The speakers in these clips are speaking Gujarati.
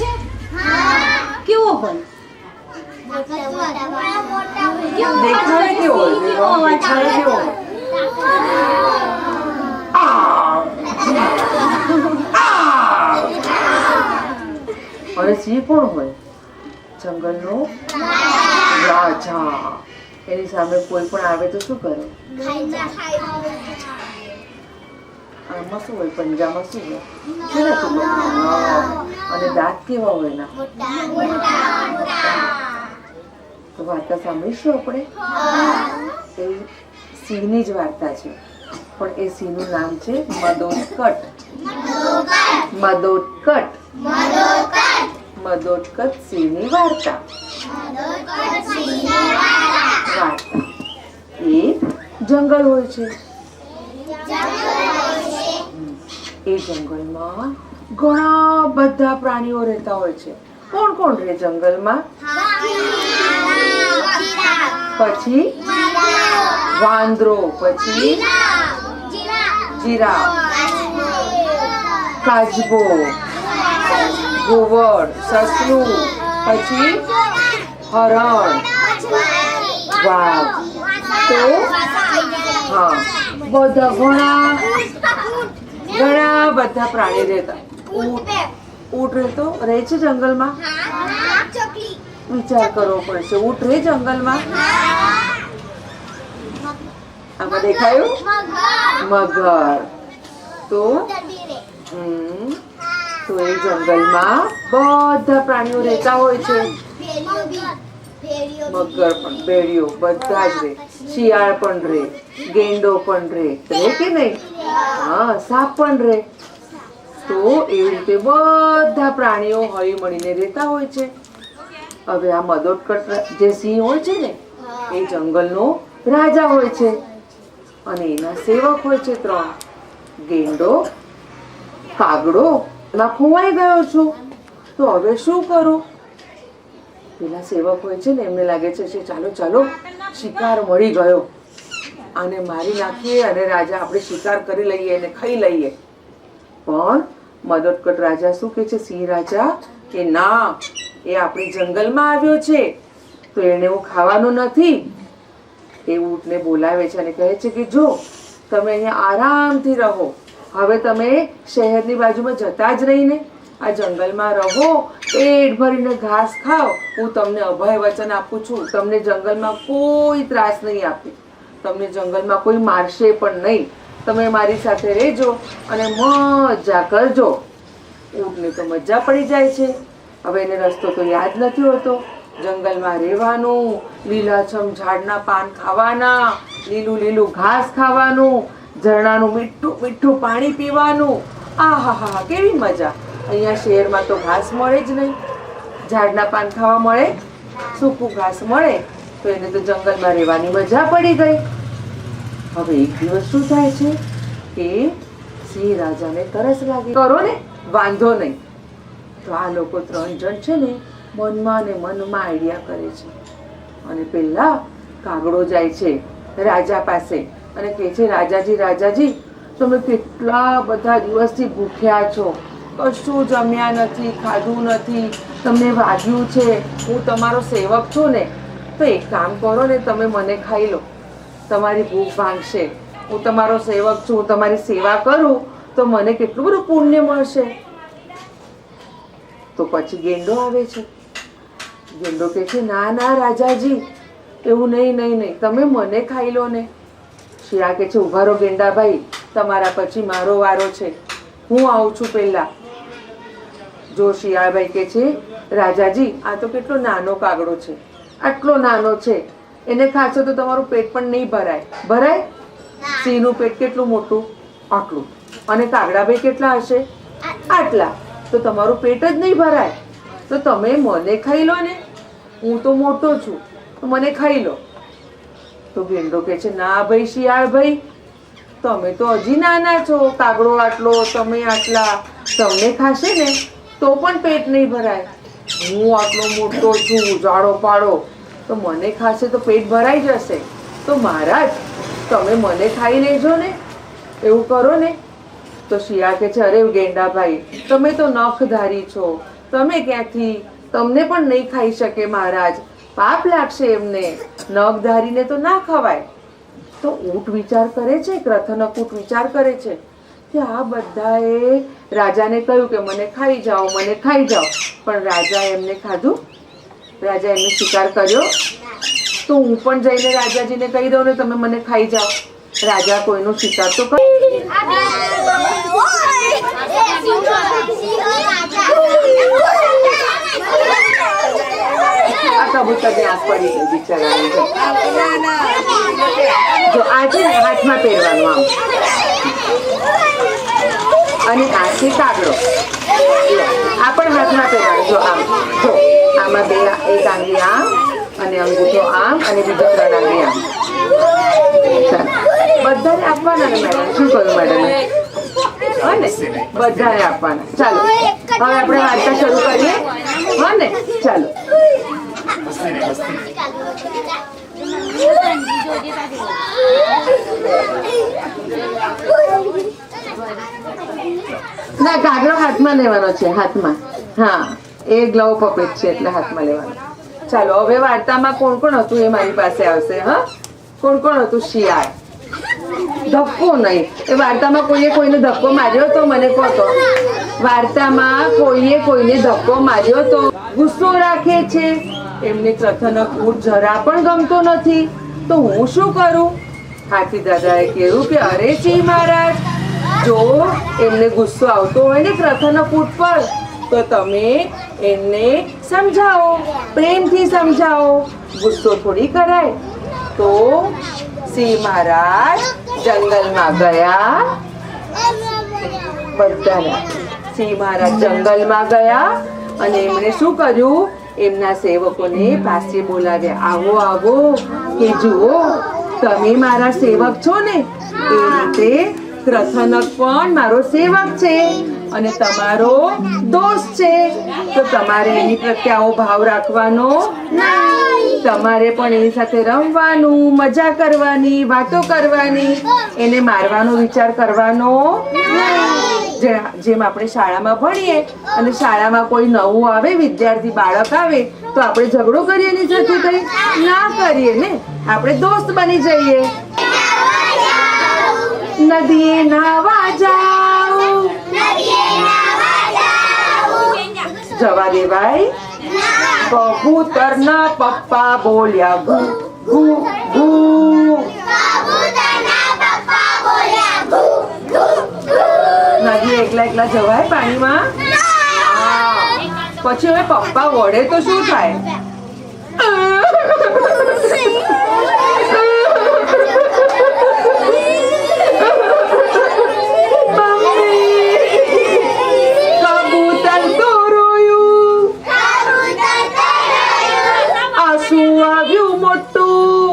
છે? કેવો હોય? દેખાડે કેવો હોય? દેખાડે કેવો હોય? અને સિંહ કોણ હોય? જંગલનો રાજા. એની સામે કોઈ પણ આવે તો શું કરે? આમાં શું હોય? પંજામાં શું હોય? શેનાથી બને? અને દાંત કેવા હોય એના? તો વાર્તા સાંભળીશું આપણે. એ સિંહની જ વાર્તા છે, પણ એ સિંહનું નામ છે મદોદકટ. મદોદકટ. મદોદકટ સિંહની વાર્તા. વાર્તા. એક જંગલ હોય છે. એ જંગલમાં ઘણા બધા પ્રાણીઓ રહેતા હોય છે. કોણ કોણ રહે જંગલમાં? પછી વાંદરો, પછી જીરાફ, કાચબો, ઘુવડ, સસલું, પછી હરણ, વાઘ. તો હા, બધા ઘણા બધા પ્રાણી રહેતા. ઊંટ રહેતો રહે છે જંગલમાં. વિચાર કરવો પડશે. ઊંટ રહે જંગલમાં. આમાં દેખાયું મગર. તો એ જંગલમાં બધા પ્રાણીઓ રહેતા હોય છે. મગર પણ, ભેડિયો બધા જ રહે. શિયાળ પણ રહે, ગેંડો પણ રહે કે નહીં? હા, સાપ પણ રહે. તો એવી રીતે બધા પ્રાણીઓ હળી મળીને રહેતા હોય છે. હવે આ મદોદકટ જે સિંહ હોય છે ને, એ જંગલનો રાજા હોય છે. અને એના સેવક હોય છે 3. ગેંડો, કાગડો. એમાં ખોવાઈ ગયો છું, તો હવે શું કરું? પેલા સેવક હોય છે ને, એમને લાગે છે ચાલો ચાલો શિકાર મળી ગયો, આને મારી નાખીએ અને રાજા આપણે શિકાર કરી લઈએ અને ખાઈ લઈએ. પણ મદોદકટ રાજા શું કહે છે? સિંહ રાજા કે ના, એ આપણી જંગલમાં આવ્યો છે તો એને હું ખાવાનું નથી. એ ઊંટને બોલાવે છે અને કહે છે કે જો તમે અહીંયા આરામથી રહો, હવે તમે શહેરની બાજુમાં જતા જ રહીને આ જંગલમાં રહો, પેટ ભરીને ઘાસ ખાઓ. હું તમને અભય વચન આપું છું, તમને જંગલમાં કોઈ ત્રાસ નહીં આપે, તમને જંગલમાં કોઈ મારશે પણ નહીં. તમે મારી સાથે રહેજો અને મજા કરજો. ઊંટને તો મજા પડી જાય છે. હવે એને રસ્તો તો યાદ નથી હોતો. જંગલમાં રહેવાનું, લીલાછમ ઝાડના પાન ખાવાના, લીલું લીલું ઘાસ ખાવાનું, ઝરણાનું મીઠું મીઠું પાણી પીવાનું. આહાહા, કેવી મજા! અહીંયા શહેરમાં તો ઘાસ મળે જ નહીં. ઝાડના પાન ખાવા મળે, સૂકું ઘાસ મળે. તો એને તો જંગલમાં રહેવાની મજા પડી ગઈ. હવે એક દિવસ શું થાય છે કે સિંહ રાજાને તરસ લાગી. કરો ને, વાંધો નહીં. તો આ લોકો 3 જણ છે ને, મનમાં ને મનમાં આઈડિયા કરે છે. અને પેલા કાગડો જાય છે રાજા પાસે અને કહે છે, રાજાજી રાજાજી, તમે કેટલા બધા દિવસથી ભૂખ્યા છો, કશું જમ્યા નથી, ખાધું નથી, તમને વાગ્યું છે, હું તમારો સેવક છું ને, તો એક કામ કરો ને, તમે મને ખાઈ લો, તમારી ભૂખ ભાંગશે. હું તમારો સેવક છું, હું તમારી સેવા કરું તો મને કેટલું બધું પુણ્ય મળશે. તો પછી ગેંડો આવે છે. ગેંડો કહે છે, ના ના રાજાજી, એવું નહીં નહીં નહીં, તમે મને ખાઈ લો ને. શિયાળ કહે છે, ઉભા રહો ગેંડાભાઈ, તમારા પછી મારો વારો છે, હું આવું છું પહેલા. જો શિયાળભાઈ કહે છે, રાજાજી, આ તો કેટલો નાનો કાગડો છે, આટલો નાનો છે, એને ખાશો તો તમારું પેટ પણ નહીં ભરાય. ભરાય? સિંહનું પેટ કેટલું મોટું? આટલું. અને કાગડાભાઈ કેટલા હશે? આટલા. તો તમારું પેટ જ નહીં ભરાય. તો તમે મને ખાઈ લો ને, હું તો મોટો છું, તો મને ખાઈ લો. તો ગેંડો કહે છે, ના ભાઈ શિયાળભાઈ, તમે તો હજી નાના છો, કાગડો આટલો, તમે આટલા, તમને ખાશે ને તો પણ પેટ નહીં ભરાય. હું આટલો મોટો છું, જાડો પાડો, તો મને ખાશે તો પેટ ભરાઈ જશે. તો મહારાજ, તમે મને ખાઈ લેજો ને, એવું કરો ને. તો શિયાળ કહે છે, અરે ગેંડાભાઈ, તમે તો નખધારી છો, તમે ક્યાંથી? તમને પણ નહીં ખાઈ શકે મહારાજ, પાપ લાગશે એમને, નખ ધારીને તો ના ખવાય. તો ઊંટ વિચાર કરે છે, ક્રથનક ઊંટ વિચાર કરે છે કે આ બધાએ રાજાને કહ્યું કે મને ખાઈ જાઓ, મને ખાઈ જાઓ, પણ રાજાએ એમને ખાધું? રાજા એમને શિકાર કર્યો? તો હું પણ જઈને રાજાજીને કહી દઉં ને તમે મને ખાઈ જાઓ. રાજા કોઈનો શિકાર તો કરે? આ કબૂતરની આંખ પડી ગઈ બિચારાની. જો આ છે ને હાથમાં પહેરવાનું આમ, અને આ છે કાગડો, આ પણ હાથમાં પહેરવાનું. જો આમ, જો આમાં બે, એક આંગળી આમ અને અંગૂઠો આમ અને બીજો 3 આંગળી આમ. બધાને આપવાના ને મેડમ? શું કહ્યું મેડમ? હા ને, બધાને આપવાના. ચાલો હવે આપણે વાર્તા શરૂ કરીએ. હા ને, ચાલો. ના, કાગડો હાથમાં લેવાનો છે, હાથમાં. હા, એ ગ્લવ પપેટ છે એટલે હાથમાં લેવાનો. ચાલો હવે વાર્તામાં કોણ કોણ હતું એ મારી પાસે આવશે. હા, કોણ કોણ હતું? શિયાળ. ધક્કો નહીં. એ વાર્તામાં કોઈએ કોઈને ધક્કો માર્યો તો મને કહો તો. વાર્તામાં કોઈએ કોઈને ધક્કો માર્યો તો? ગુસ્સો રાખે છે, એમને ક્રથનક ઊંટ જરા પણ ગમતો નથી, તો હું શું કરું? હાથી દાદાએ કહ્યું કે અરે સિંહ મહારાજ, જો એમને ગુસ્સો આવતો હોય ને ક્રથનક ઊંટ પર, તો તમે એમને સમજાવો, પ્રેમથી સમજાવો. ગુસ્સો થોડી કરાય. તો સિંહ મહારાજ જંગલમાં ગયા. બધાને સિંહ મહારાજ જંગલમાં ગયા અને એમણે શું કર્યું? એમના સેવકોને પાસે બોલાવ્યા. આવો આવો, કે જુઓ તમે મારા સેવક છો ને, એ રીતે ક્રથનક પણ મારો સેવક છે અને તમારો દોસ્ત છે, તો તમારે એની પ્રત્યે આવો ભાવ રાખવાનો નહીં. તમારે પણ એની સાથે રમવાનું, મજા કરવાની, વાતો કરવાની, એને મારવાનો વિચાર કરવાનો નહીં. જેમ આપણે શાળામાં ભણીએ અને શાળામાં કોઈ નવું આવે, વિદ્યાર્થી બાળક આવે, તો આપણે ઝઘડો કરીએ એની સાથે? કઈ ના કરીએ ને, આપણે દોસ્ત બની જઈએ. નદીએ નાવા જાઓ, જવા દેવાય? કબૂતરના પપ્પા બોલ્યા ઘુ ઘુ ઘુ. નદી એકલા એકલા જવાય પાણીમાં? પછી હવે પપ્પા વળે તો શું થાય? કબૂતર તો રોયું, આંસુ આવ્યું મોટું,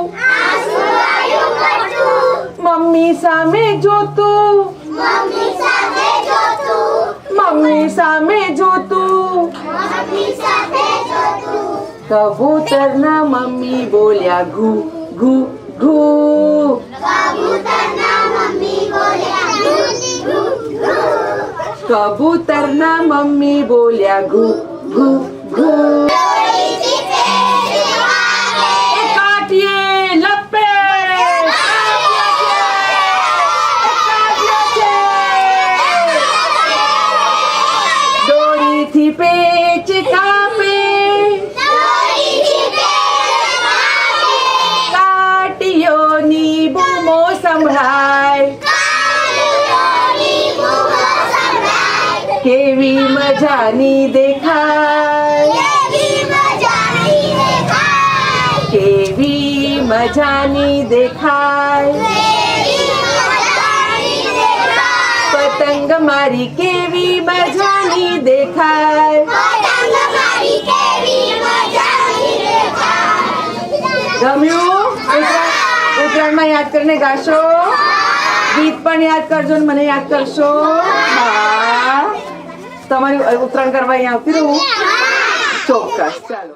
મમ્મી સામે જોતું, મમ્મી સામે જોતું. કબૂતરના મમ્મી બોલ્યા ઘુ ઘુ ઘુ. કબૂતરના મમ્મી બોલ્યા ઘુ ઘુ ઘુ. કાઢીએ લપે, દોરીથી પેચ કાપે, કાટીઓની બૂમો સંભળાય, કેવી મજાની દેખાય, કેવી મજાની દેખાય. પતંગ મારી કેવી મજાની દેખાય. ગમ્યું? ઉત્તરાયણમાં યાદ કરીને ગાશો? ગીત પણ યાદ કરજો ને મને યાદ કરશો. હા, તમારી ઉત્તરાયણ કરવા અહીંયા આવતી રહું? ચોક્કસ. ચાલો.